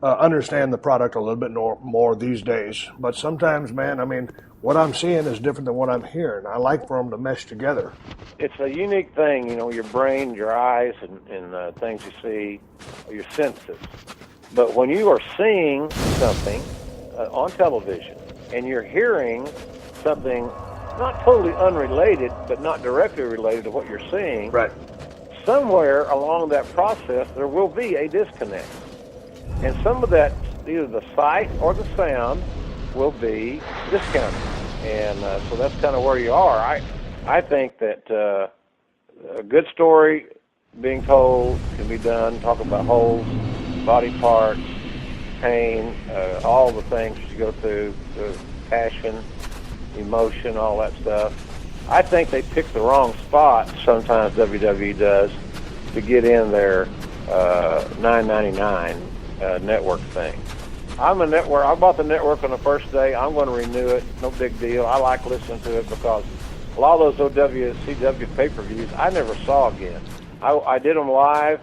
understand the product a little bit more these days. But sometimes, man, I mean, what I'm seeing is different than what I'm hearing. I like for them to mesh together. It's a unique thing, you know, your brain, your eyes, and things you see, your senses. But when you are seeing something on television and you're hearing something not totally unrelated, but not directly related to what you're seeing, right, somewhere along that process there will be a disconnect. And some of that, either the sight or the sound, will be discounted. And so that's kind of where you are. I think that a good story being told can be done, talk about holes, body parts, pain, all the things you go through, the passion, emotion, all that stuff. I think they pick the wrong spot, sometimes WWE does, to get in their $9.99 network thing. I'm a network. I bought the network on the first day. I'm going to renew it. No big deal. I like listening to it because a lot of those OWCW pay-per-views I never saw again. I did them live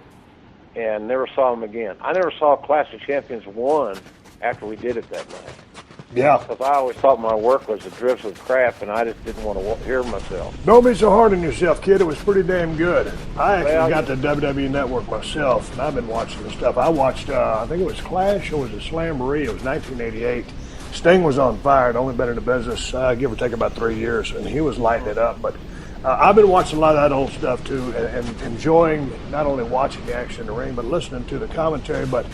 and never saw them again. I never saw Clash of Champions 1 after we did it that night. Yeah. Because I always thought my work was a drift of crap, and I just didn't want to hear myself. Don't be so hard on yourself, kid. It was pretty damn good. I actually got the WWE Network myself, and I've been watching the stuff. I watched, I think it was Clash or was it Slamboree? It was 1988. Sting was on fire. I'd only been in the business, give or take about 3 years, and he was lighting it up. But I've been watching a lot of that old stuff, too, and enjoying not only watching the action in the ring, but listening to the commentary. But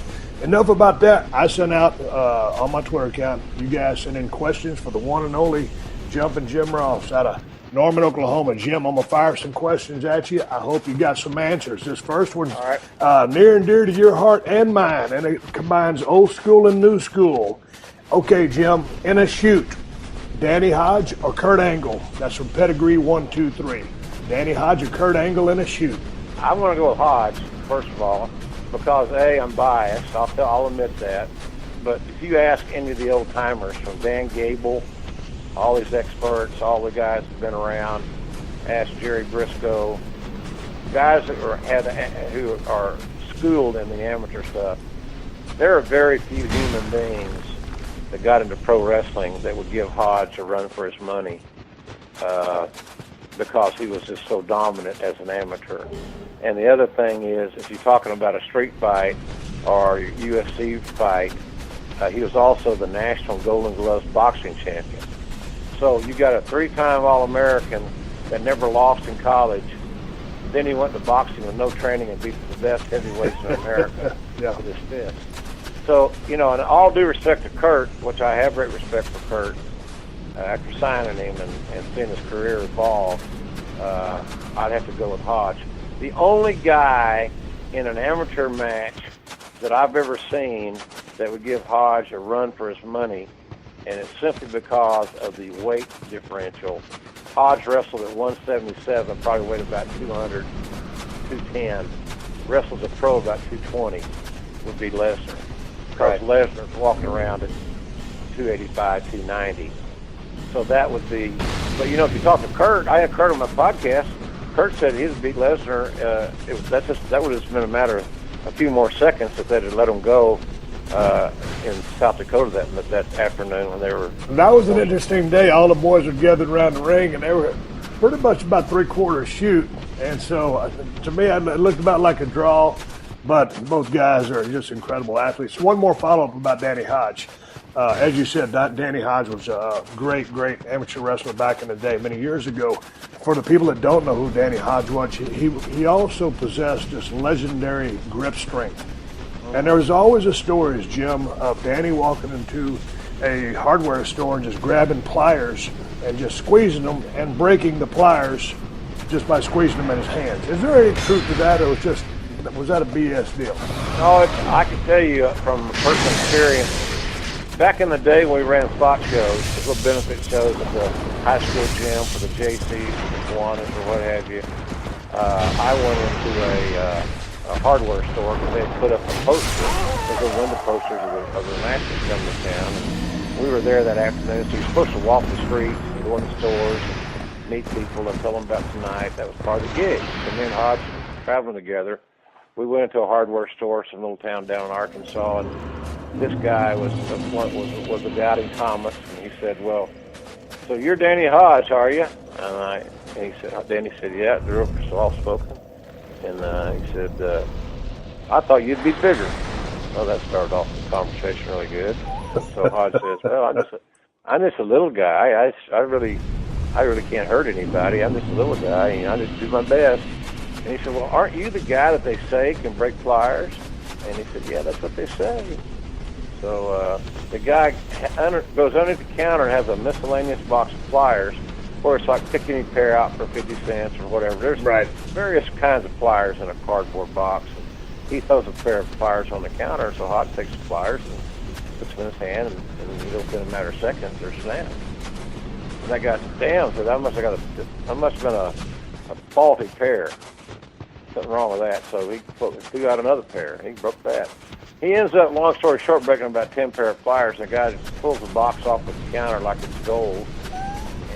enough about that. I sent out on my Twitter account, you guys sent in questions for the one and only Jumpin' Jim Ross out of Norman, Oklahoma. Jim, I'm going to fire some questions at you. I hope you got some answers. This first one's near and dear to your heart and mine, and it combines old school and new school. Okay, Jim, in a shoot, Danny Hodge or Kurt Angle? That's from Pedigree 123. Danny Hodge or Kurt Angle in a shoot? I'm going to go with Hodge, first of all. Because, A, I'm biased. I'll admit that. But if you ask any of the old-timers, from Dan Gable, all these experts, all the guys that have been around, ask Jerry Briscoe, guys that who are schooled in the amateur stuff, there are very few human beings that got into pro wrestling that would give Hodge a run for his money because he was just so dominant as an amateur. And the other thing is, if you're talking about a street fight or a UFC fight, he was also the National Golden Gloves boxing champion. So you got a 3-time All-American that never lost in college. Then he went to boxing with no training and beat the best heavyweights in America with his fist. So, you know, in all due respect to Kurt, which I have great respect for Kurt, after signing him and seeing his career evolve, I'd have to go with Hodge. The only guy in an amateur match that I've ever seen that would give Hodge a run for his money, and it's simply because of the weight differential. Hodge wrestled at 177, probably weighed about 200, 210. Wrestled as a pro about 220, would be Lesnar. Because Lesnar's walking around at 285, 290. So that would be, but you know, if you talk to Kurt, I had Kurt on my podcast. Kurt said he'd beat Lesnar. That would have just been a matter of a few more seconds if they'd have let him go in South Dakota that afternoon when they were. That was an interesting day. All the boys were gathered around the ring, and they were pretty much about 3/4 shoot. And so, to me, it looked about like a draw. But both guys are just incredible athletes. One more follow-up about Danny Hodge. As you said, Danny Hodge was a great amateur wrestler back in the day, many years ago. For the people that don't know who Danny Hodge was, he also possessed this legendary grip strength. And there was always a story, Jim, of Danny walking into a hardware store and just grabbing pliers and just squeezing them and breaking the pliers just by squeezing them in his hands. Is there any truth to that, or was that a BS deal? No, I can tell you from personal experience, back in the day when we ran spot shows, little benefit shows at the high school gym for the JCs, the Kiwanis, or what have you, I went into a hardware store because they had put up a poster, those window posters of the matches coming to town. And we were there that afternoon, so you're supposed to walk the streets and go in the stores and meet people and tell them about tonight. That was part of the gig. And me and Hodge traveling together. we went into a hardware store, some little town down in Arkansas, and this guy was a guy named Thomas, and he said, "Well, so you're Danny Hodge, are you?" And Danny said, "Yeah, they're soft spoken." And he said, "I thought you'd be bigger." Well, that started off the conversation really good. So Hodge says, "Well, I'm just a little guy. I really can't hurt anybody. I'm just a little guy, and I just do my best." And he said, "Well, aren't you the guy that they say can break pliers?" And he said, "Yeah, that's what they say." So the guy goes underneath the counter and has a miscellaneous box of pliers, or it's like pick any pair out for 50 cents or whatever. There's various kinds of pliers in a cardboard box. And he throws a pair of pliers on the counter, so Hodge takes the pliers and puts them in his hand, and within a matter of seconds, they're snapped. And that guy said, "Damn," said, "I must have been a faulty pair. Something wrong with that." So he threw out another pair. He broke that. He ends up, long story short, breaking about 10 pair of pliers. And the guy just pulls the box off the counter like it's gold.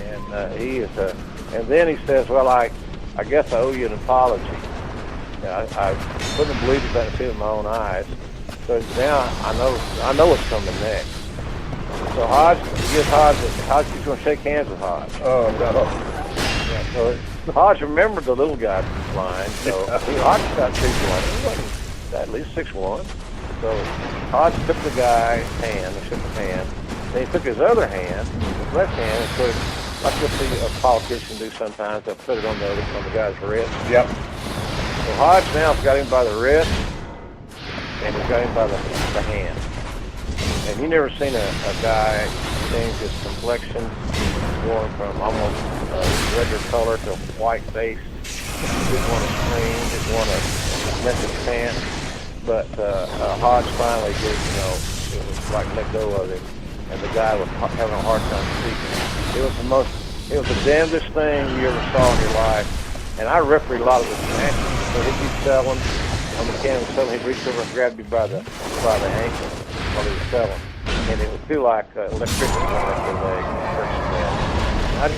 And and then he says, "Well, I guess I owe you an apology. I couldn't have believed it better see with my own eyes. So now I know what's coming next." So Hodge he's going to shake hands with Hodge. Oh, no. Yeah, so Hodge remembered the little guy line. So Hodge got 6'1". He wasn't at least 6'1". So Hodge took the guy's hand, and shook his hand. Then he took his other hand, his left hand, and put it, like you'll see a politician do sometimes, they'll put it on the guy's wrist. Yep. So Hodge now's got him by the wrist, and he's got him by the hand. And you never seen a guy change his complexion, going from almost regular color to white face. Didn't want to scream, didn't want to mess his pants. But Hodge finally did, it was like let go of him, and the guy was having a hard time speaking. It was the damnedest thing you ever saw in your life. And I refereed a lot of his matches. So he'd be selling, on the can was selling, he'd reach over and grab you by the ankle while he was selling. And it would feel like electricity going up your leg.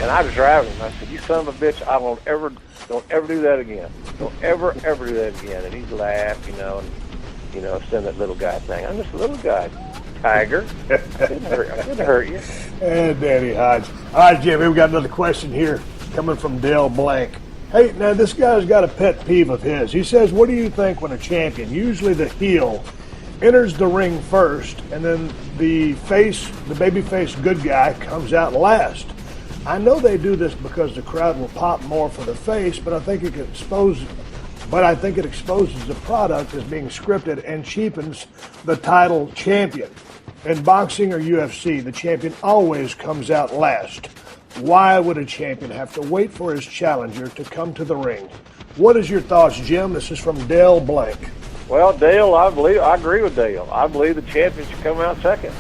And I was driving him. I said, "You son of a bitch, I don't ever do that again. Don't ever do that again." And he'd laugh, and send that little guy thing. "I'm just a little guy, Tiger. I didn't hurt you." And Danny Hodge. All right, Jim, we've got another question here coming from Dale Blank. Hey, now this guy's got a pet peeve of his. He says, "What do you think when a champion, usually the heel, enters the ring first, and then the babyface good guy comes out last? I know they do this because the crowd will pop more for the face, but I think it exposes the product as being scripted and cheapens the title champion. In boxing or UFC, the champion always comes out last. Why would a champion have to wait for his challenger to come to the ring?" What is your thoughts, Jim? This is from Dale Blank. Well, Dale, I agree with Dale. I believe the champion should come out second.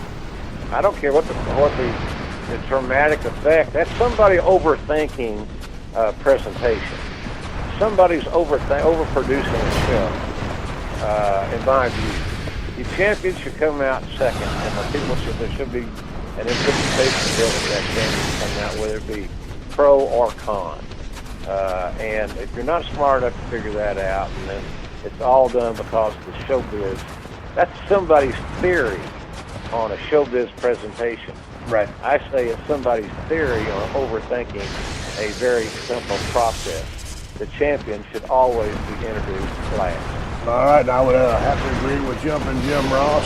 I don't care what the dramatic effect. That's somebody overthinking presentation. Somebody's overproducing the show. In my view, the champion should come out second, and there should be an interpretation built of that champion coming out, whether it be pro or con. And if you're not smart enough to figure that out, and then it's all done because of the showbiz, that's somebody's theory on a showbiz presentation. Right. I say it's somebody's theory on overthinking a very simple process. The champion should always be introduced last. All right, I would have to agree with Jumpin' Jim Ross.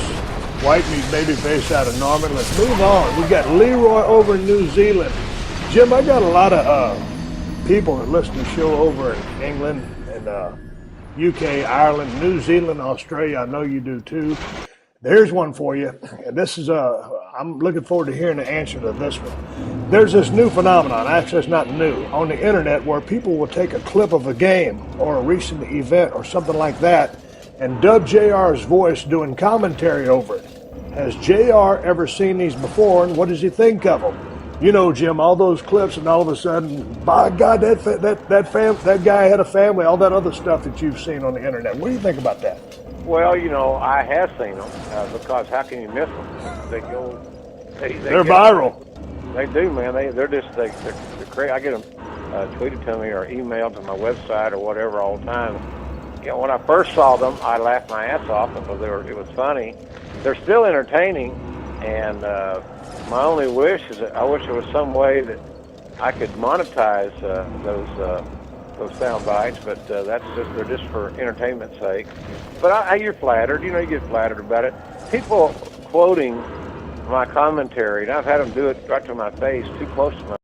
White meat babyface out of Norman. Let's move on. We got Leroy over in New Zealand. Jim, I got a lot of people that listen to the show over in England and UK, Ireland, New Zealand, Australia. I know you do too. There's one for you, and this is I'm looking forward to hearing the answer to this one. There's this new phenomenon, actually it's not new, on the internet where people will take a clip of a game or a recent event or something like that and dub JR's voice doing commentary over it. Has JR ever seen these before, and what does he think of them? You know, Jim, all those clips, and all of a sudden, by God, that guy had a family, all that other stuff that you've seen on the internet. What do you think about that? Well, I have seen them because how can you miss them? They go. They're viral. They do, man. They're crazy. I get them tweeted to me or emailed to my website or whatever all the time, when I first saw them, I laughed my ass off because it was funny. They're still entertaining, and my only wish is that I wish there was some way that I could monetize those sound bites, but they're just for entertainment's sake. But you're flattered, you get flattered about it. People quoting my commentary, and I've had them do it right to my face, too close to my